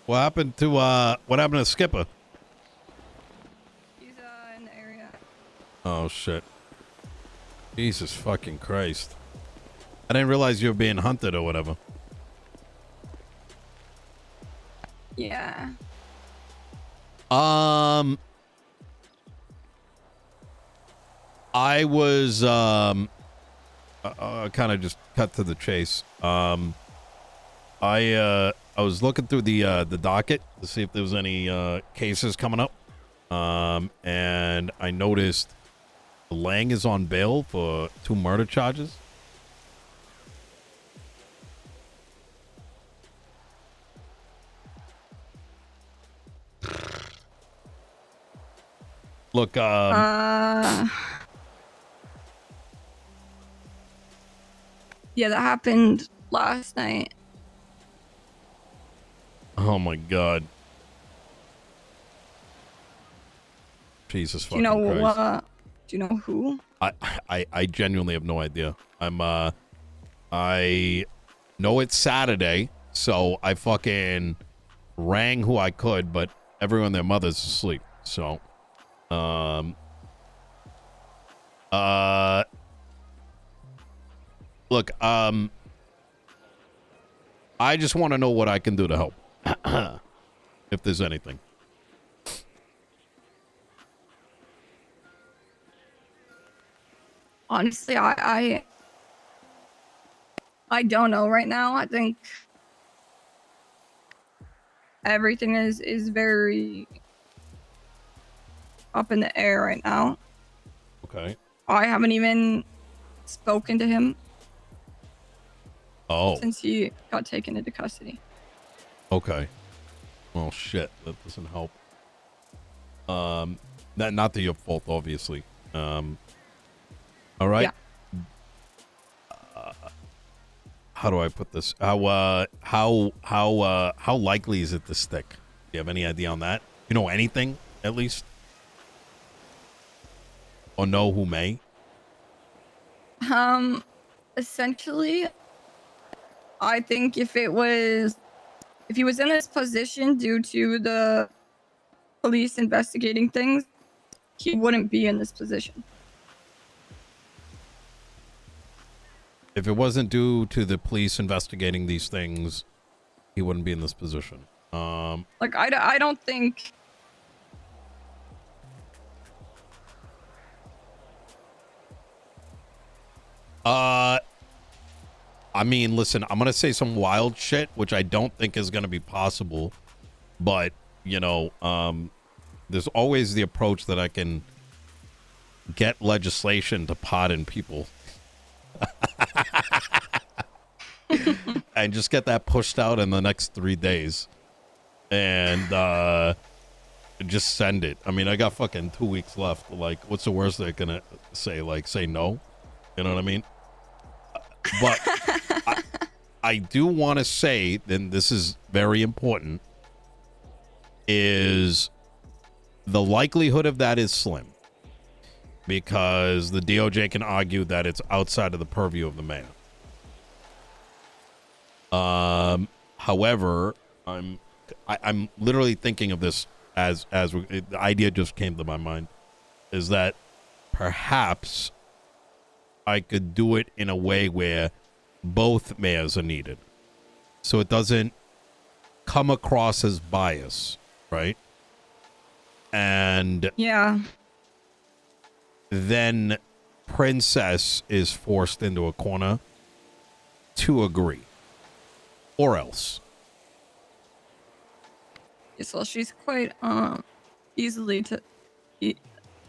What happened to Skipper? He's in the area. Oh shit. Jesus fucking Christ. I didn't realize you were being hunted or whatever. Yeah. I was kind of just cut to the chase. I was looking through the docket to see if there was any cases coming up. And I noticed Lang is on bail for 2 murder charges. Look, Yeah, that happened last night. oh my god. Jesus Do you fucking know Christ. do you know who? I genuinely have no idea. I know it's Saturday, so I fucking rang who I could, but everyone their mother's asleep. So look, I just want to know what I can do to help. If there's anything. Honestly, I don't know right now. I think everything is very up in the air right now. Okay. I haven't even spoken to him Oh, since he got taken into custody. okay. Well, shit, that doesn't help. Not that your fault, obviously. All right. Yeah. How do I put this? How likely is it to stick? Do you have any idea on that? You know anything, at least? Or know who may? Essentially, I think if he was in this position due to the police investigating things, he wouldn't be in this position. If it wasn't due to the police investigating these things, he wouldn't be in this position. Like, I don't think... I mean, listen, I'm gonna say some wild shit, which I don't think is gonna be possible, but you know, there's always the approach that I can get legislation to pardon people and just get that pushed out in the next 3 days and just send it. I mean, I got fucking 2 weeks left. Like, what's the worst they're gonna say? Like, say no? You know what I mean? But I do want to say, and this is very important, is the likelihood of that is slim because the DOJ can argue that it's outside of the purview of the mayor. However, I'm literally thinking of this as the idea just came to my mind, is that perhaps I could do it in a way where both mayors are needed, so it doesn't come across as bias, right? And Yeah. then Princess is forced into a corner to agree, or else. Yes, well, she's quite easily to...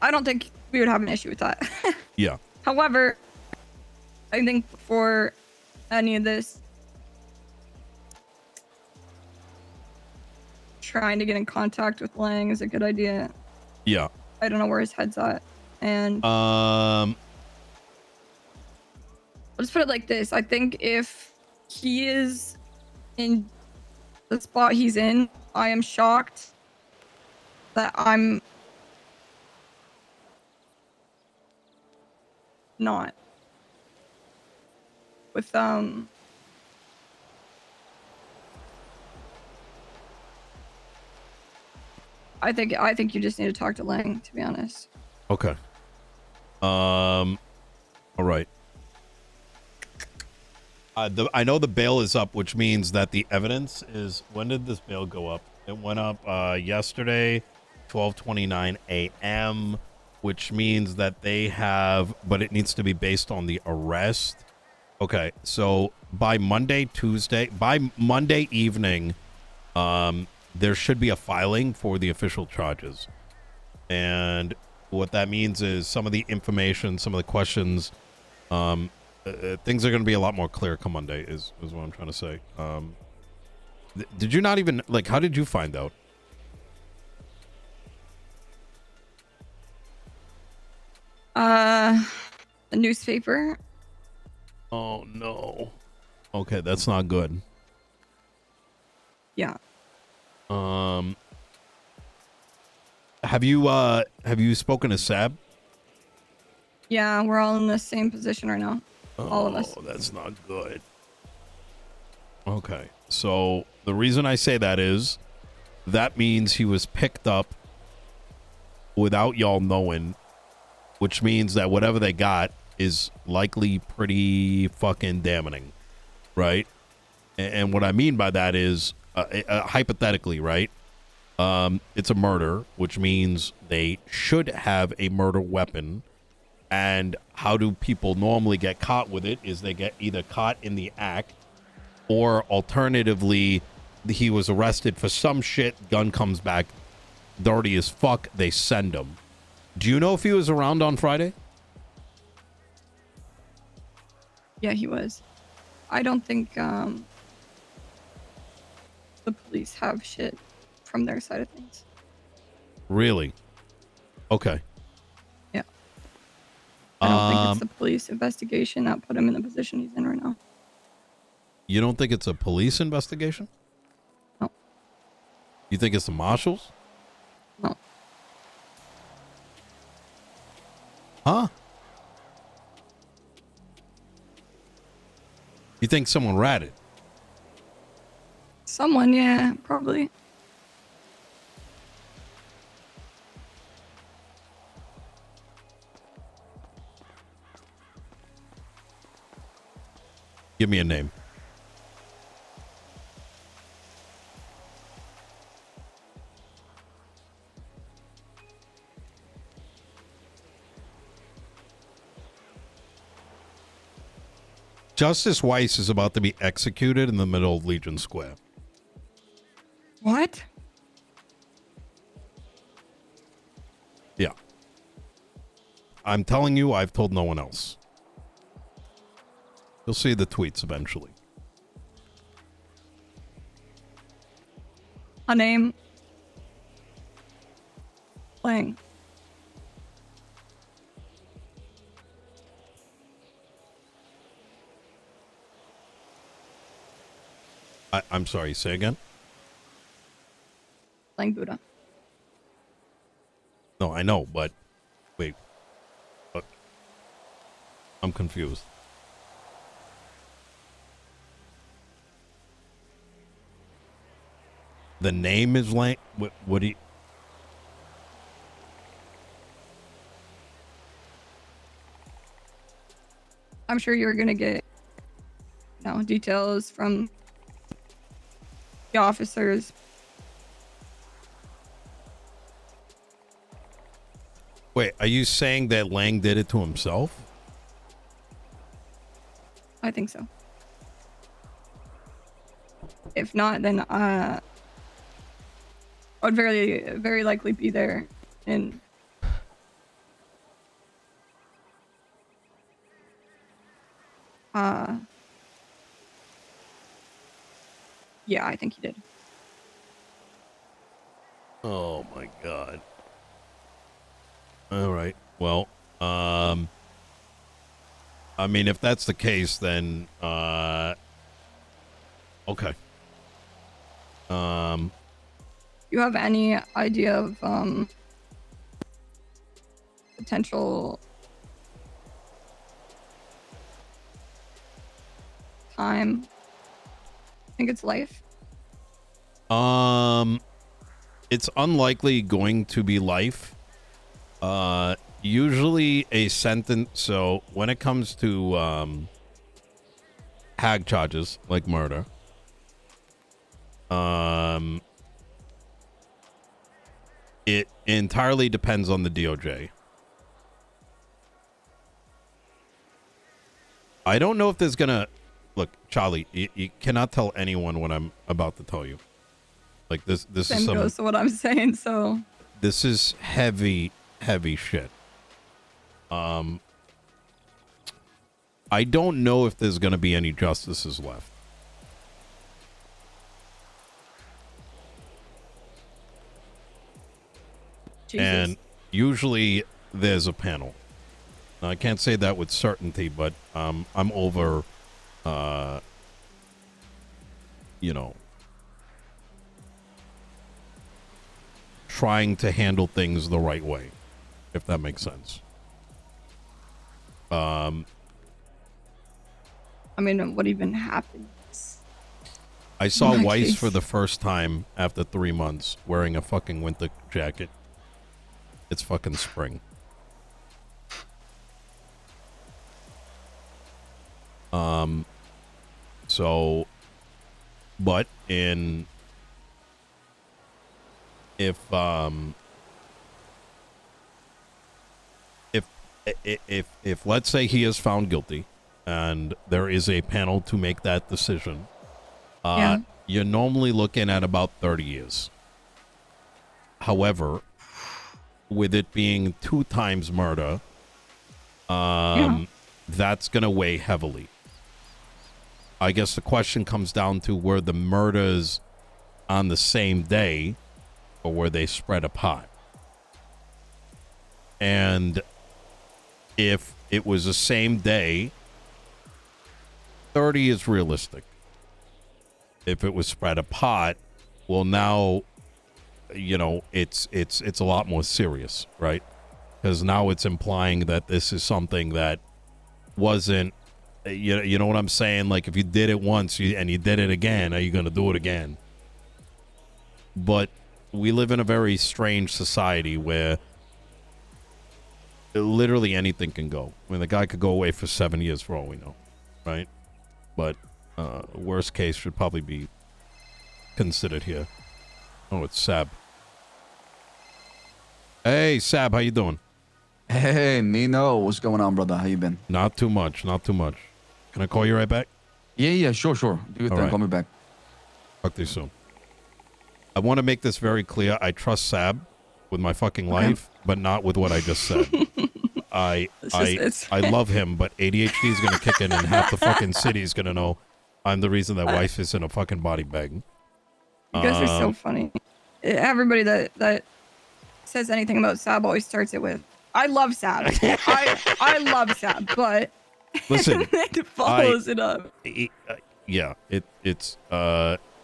I don't think we would have an issue with that. Yeah. However, I think before any of this, trying to get in contact with Lang is a good idea. Yeah. I don't know where his head's at. And let's put it like this. I think if he is in the spot he's in, I am shocked that I'm not. With I think you just need to talk to Lang, to be honest. Okay. All right. I know the bail is up, which means that the evidence is. When did this bail go up? It went up yesterday, 12:29 a.m., which means that they have, but it needs to be based on the arrest. Okay, so by Monday evening, there should be a filing for the official charges. And what that means is some of the information, some of the questions, things are going to be a lot more clear come Monday is what I'm trying to say. Did you not even, like, how did you find out? The newspaper. Oh, no. Okay, that's not good. Yeah. Have you spoken to Sab? Yeah, we're all in the same position right now. All of us. Oh, that's not good. Okay. So the reason I say that is that means he was picked up without y'all knowing, which means that whatever they got is likely pretty fucking damning, right? And what I mean by that is hypothetically, right? It's a murder, which means they should have a murder weapon. And how do people normally get caught with it is they get either caught in the act, or alternatively, he was arrested for some shit, gun comes back dirty as fuck, they send him. Do you know if he was around on Friday? Yeah, he was. I don't think the police have shit from their side of things. Really? Okay. Yeah. I don't think it's the police investigation that put him in the position he's in right now. You don't think it's a police investigation? No. You think it's the marshals? No. Huh? You think someone ratted? Someone, yeah, probably. Give me a name. Justice Weiss is about to be executed in the middle of Legion Square. What? Yeah. I'm telling you, I've told no one else. You'll see the tweets eventually. A name? Lang. I'm sorry, say again? Lang Buddha. No, I know, but wait. But I'm confused. The name is Lang. What do you? I'm sure you're gonna get, details from the officers. Wait, are you saying that Lang did it to himself? I think so. If not, then I would very likely be there. And yeah, I think he did. Oh my god. All right. Well, I mean, if that's the case, then okay. You have any idea of potential time? I think it's life. it's unlikely going to be life. Usually a sentence. So when it comes to hag charges like murder, it entirely depends on the DOJ. I don't know if there's gonna look, Charli. You cannot tell anyone what I'm about to tell you. Like this is Same goes to what I'm saying. So this is heavy shit. I don't know if there's gonna be any justices left. Jesus. And usually there's a panel. Now, I can't say that with certainty, but I'm over, you know, trying to handle things the right way, if that makes sense. I mean, what even happens? I saw In my Weiss case. for the first time after 3 months wearing a fucking winter jacket. It's fucking spring. So, but if let's say he is found guilty and there is a panel to make that decision, Yeah. you're normally looking at about 30 years. However, with it being 2 times murder, that's going to weigh heavily. I guess the question comes down to, were the murders on the same day or were they spread apart? And if it was the same day, 30 is realistic. If it was spread apart, well, now, you know, it's a lot more serious, right? Because now it's implying that this is something that wasn't, you know what I'm saying? Like, if you did it once and you did it again, are you going to do it again? But we live in a very strange society where literally anything can go. I mean, the guy could go away for 7 years for all we know, right? But worst case should probably be considered here. Oh, it's Sab. Hey, Sab, how you doing? Hey, Nino, what's going on, brother? How you been? Not too much, not too much. Can I call you right back? Yeah, sure. Do your thing. right. Call me back. Talk to you soon. I want to make this very clear. I trust Sab with my fucking life, but not with what I just said. I love him, but ADHD is going to kick in and half the fucking city is going to know I'm the reason that wife is in a fucking body bag. You guys are so funny. Everybody that says anything about Sab always starts it with, I love Sab. I love Sab, but Listen, it follows it up.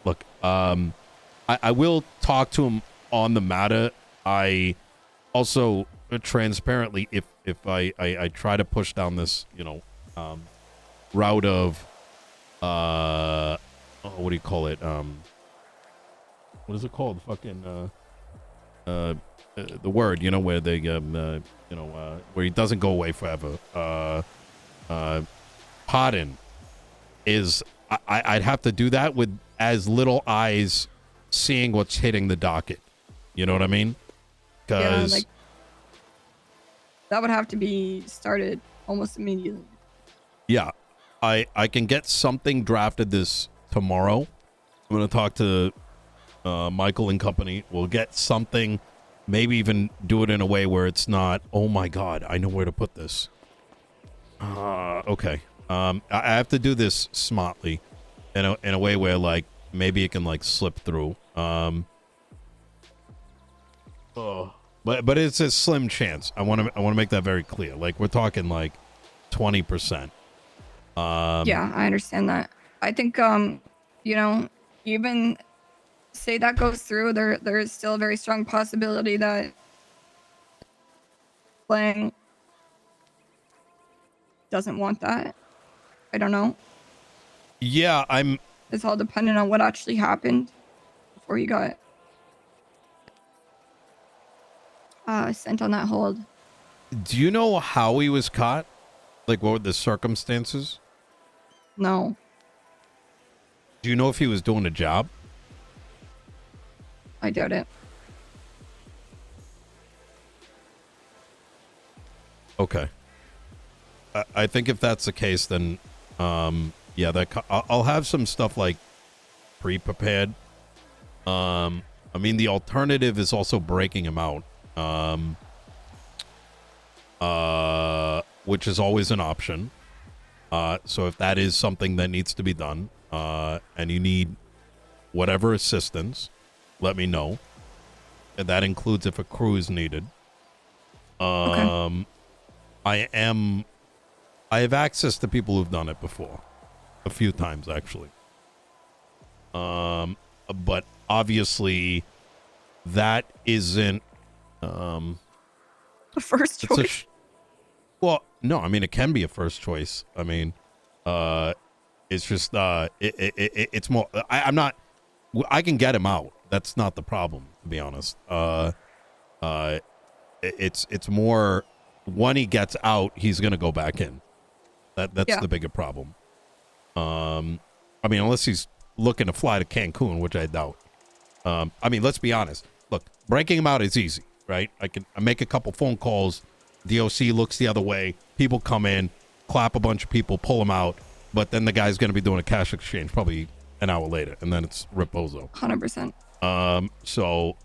Look, I will talk to him on the matter. I also transparently, if I try to push down this, route of what do you call it? What is it called? Fucking the word, where they where he doesn't go away forever. Pardon is I'd have to do that with as little eyes seeing what's hitting the docket. You know what I mean? Because that would have to be started almost immediately. Yeah, I can get something drafted this tomorrow. I'm gonna talk to Michael and company. We'll get something, maybe even do it in a way where it's not, oh my god, I know where to put this. Okay. I have to do this smartly, in a way where maybe it can slip through. But it's a slim chance. I want to make that very clear. We're talking 20%. Yeah, I understand that. I think even say that goes through, there is still a very strong possibility that playing doesn't want that. I don't know. Yeah, It's all dependent on what actually happened before he got sent on that hold. Do you know how he was caught? Like, what were the circumstances? No, Do you know if he was doing a job? I doubt it. Okay. I think if that's the case, then, yeah, I'll have some stuff like pre-prepared. I mean, the alternative is also breaking him out, which is always an option. So if that is something that needs to be done, and you need whatever assistance, let me know. And that includes if a crew is needed. Okay. I have access to people who've done it before, a few times actually. But obviously, that isn't. The first It's choice. well, no, I mean it can be a first choice. I mean, it's just it's more. I'm not. I can get him out. That's not the problem, to be honest. It's more when he gets out, he's gonna go back in. That's the bigger problem. I mean, unless he's looking to fly to Cancun, which I doubt. I mean, let's be honest. Look, breaking him out is easy, right? I make a couple phone calls. DOC looks the other way. People come in, clap a bunch of people, pull him out. But then the guy's going to be doing a cash exchange probably an hour later, and then it's Reposo. 100%. So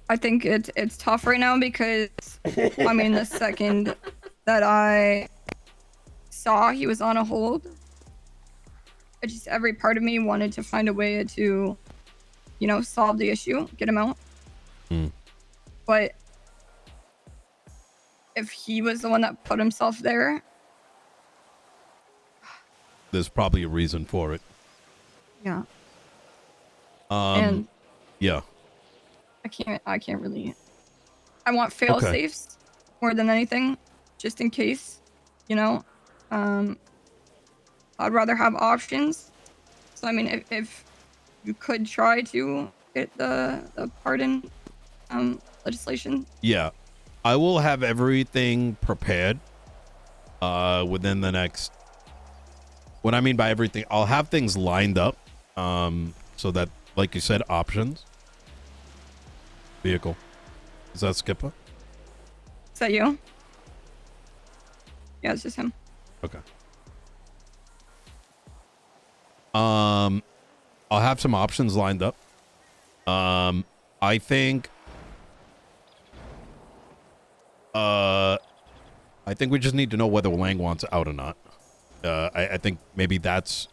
I think it's tough right now because, I mean, the second that I saw he was on a hold, every part of me wanted to find a way to, solve the issue, get him out. But if he was the one that put himself there, there's probably a reason for it. yeah. And yeah, I can't really. I want fail safes more than anything, just in case, I'd rather have options. So I mean, if you could try to get the pardon legislation. Yeah, I will have everything prepared within the next. What I mean by everything, I'll have things lined up so that, like you said, options. Vehicle. Is that Skipper? Is that you? Yeah, it's just him. Okay. I'll have some options lined up. I think we just need to know whether Lang wants out or not. I think maybe that's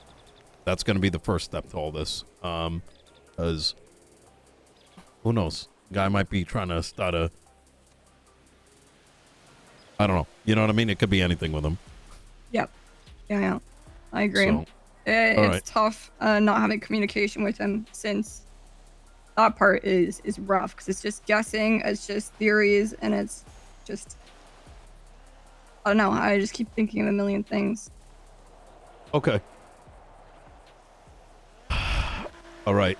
going to be the first step to all this. Because who knows? Guy might be trying to start a. I don't know. You know what I mean? It could be anything with him. Yep. Yeah. I agree. So, it's tough not having communication with him, since that part is rough, because it's just guessing, it's just theories, and it's just, I don't know. I just keep thinking of a million things. Okay. All right.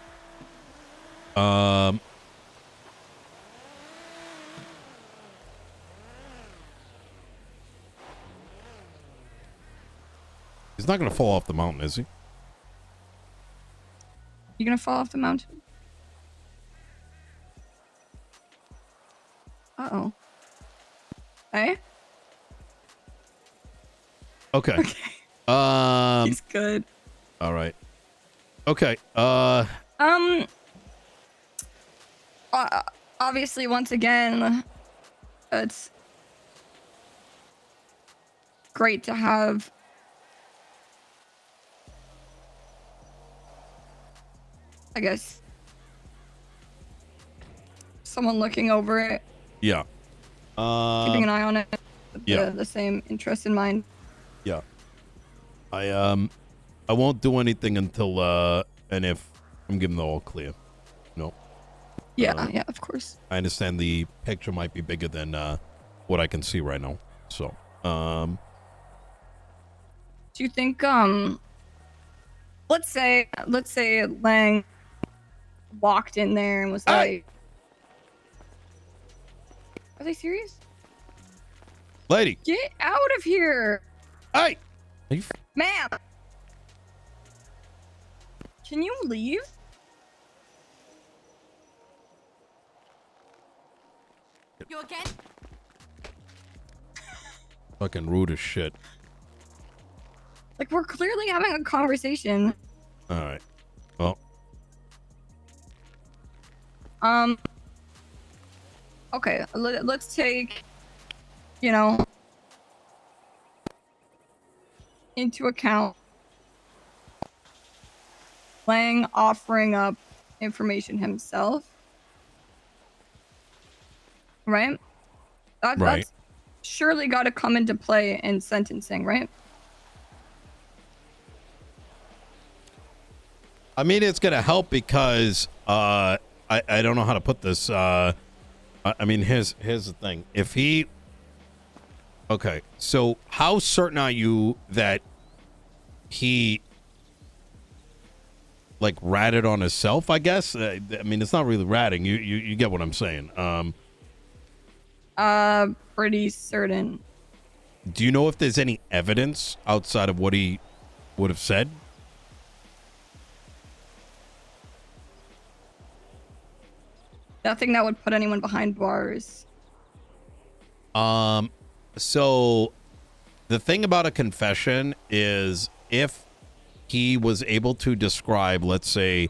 He's not going to fall off the mountain, is he? You gonna fall off the mountain? Uh-oh. Hey? Okay. He's good. All right. Okay. Obviously, once again, it's great to have I guess someone looking over it. Yeah. Keeping an eye on it. Yeah. The same interest in mind. Yeah. I won't do anything until and if I'm given the all clear. No. Yeah, yeah, of course. I understand the picture might be bigger than what I can see right now. So, do you think let's say Lang walked in there and was like, Are they serious? Lady. Get out of here. Hey. Are you Ma'am. Can you leave? You again? fucking rude as shit. Like, we're clearly having a conversation. All right. Well. Okay, let's take, you know, into account Lang offering up information himself. Right? Right. That's surely got to come into play in sentencing, right? I mean, it's gonna help because I don't know how to put this. I mean, here's the thing. If he, okay, so how certain are you that he like ratted on himself? I guess. I mean, it's not really ratting. You get what I'm saying. Pretty certain. Do you know if there's any evidence outside of what he would have said? Nothing that would put anyone behind bars. So the thing about a confession is if he was able to describe, let's say,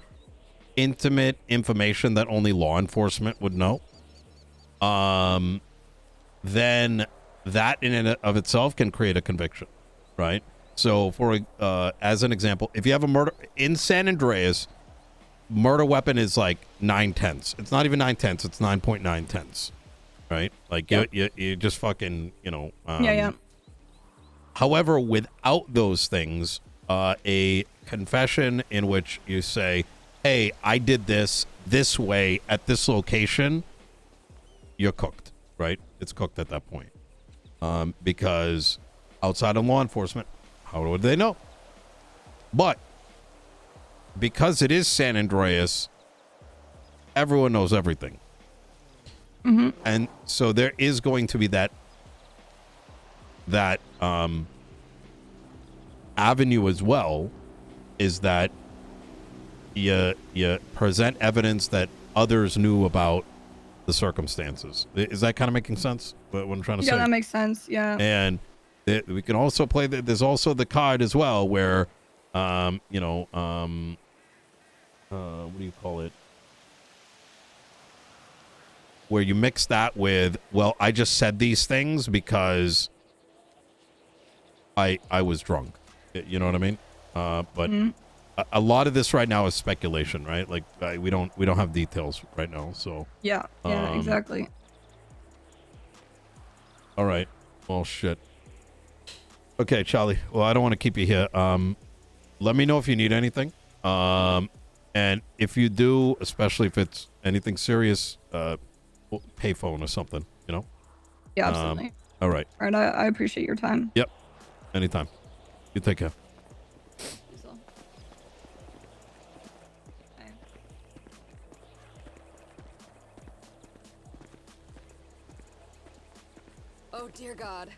intimate information that only law enforcement would know, then that in and of itself can create a conviction, right? So for as an example, if you have a murder in San Andreas, murder weapon is like 9/10. It's not even 9/10. It's 9.9/10. Right? Like Yep. you just fucking, you know. Yeah. However, without those things, a confession in which you say, "Hey, I did this way at this location," you're cooked, right? It's cooked at that point, because outside of law enforcement, how would they know? But because it is San Andreas, everyone knows everything. Mm-hmm. And so there is going to be that avenue as well, is that you present evidence that others knew about the circumstances. Is that kind of making sense? What I'm trying to say? Yeah, that makes sense. Yeah. And we can also play there's also the card as well where what do you call it? Where you mix that with, well, I just said these things because I was drunk. You know what I mean? But a lot of this right now is speculation, right? Like we don't have details right now. So Yeah, exactly. all right. Well, shit. Okay, Charli. Well, I don't want to keep you here. Let me know if you need anything. And if you do, especially if it's anything serious, payphone or something, you know? Yeah, absolutely. All right. All right, I appreciate your time. Yep. Anytime. You take care. So. Okay. Oh, dear God.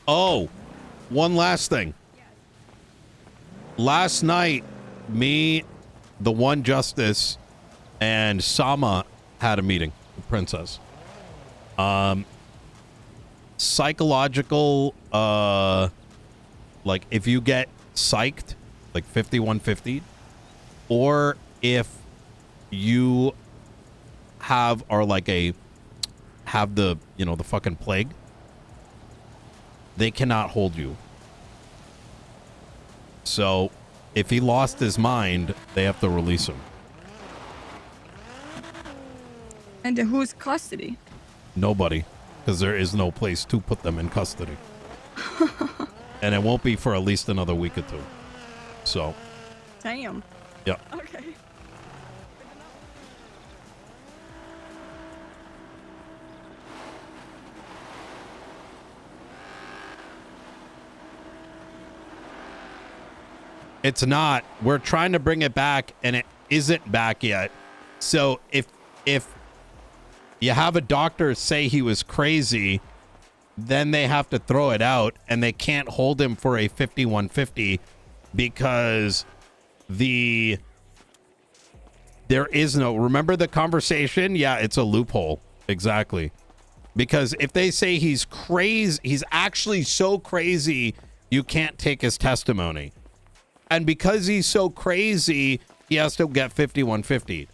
Oh, one last thing. Last night, me, the one justice, and Sama had a meeting with Princess. Psychological, like if you get psyched, like 5150, or if you have the the fucking plague, they cannot hold you. So if he lost his mind, they have to release him. And to whose custody? Nobody, because there is no place to put them in custody. And it won't be for at least another week or two. So, Damn. yeah. Okay. It's not. We're trying to bring it back, and it isn't back yet. So if you have a doctor say he was crazy, then they have to throw it out, and they can't hold him for a 5150 because there is no. Remember the conversation? Yeah, it's a loophole. Exactly. Because if they say he's crazy, he's actually so crazy, you can't take his testimony. And because he's so crazy, he has to get 5150.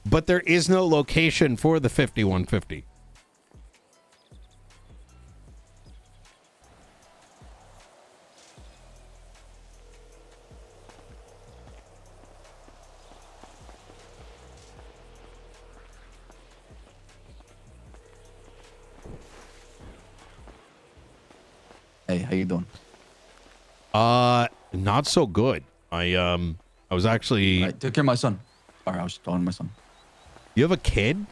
But there is no location for the 5150. Hey, how you doing? Not so good. I was actually. All right, take care of my son. Sorry, I was talking to my son. You have a kid?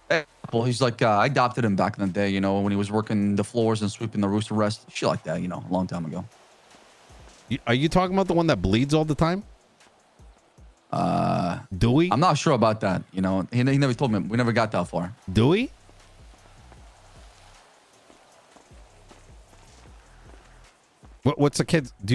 Hey, well, he's like, I adopted him back in the day, you know, when he was working the floors and sweeping the rooster rest. Shit like that, you know, a long time ago. Are you talking about the one that bleeds all the time? Dewey? I'm not sure about that, you know. He never told me. We never got that far. Dewey? What's the kid?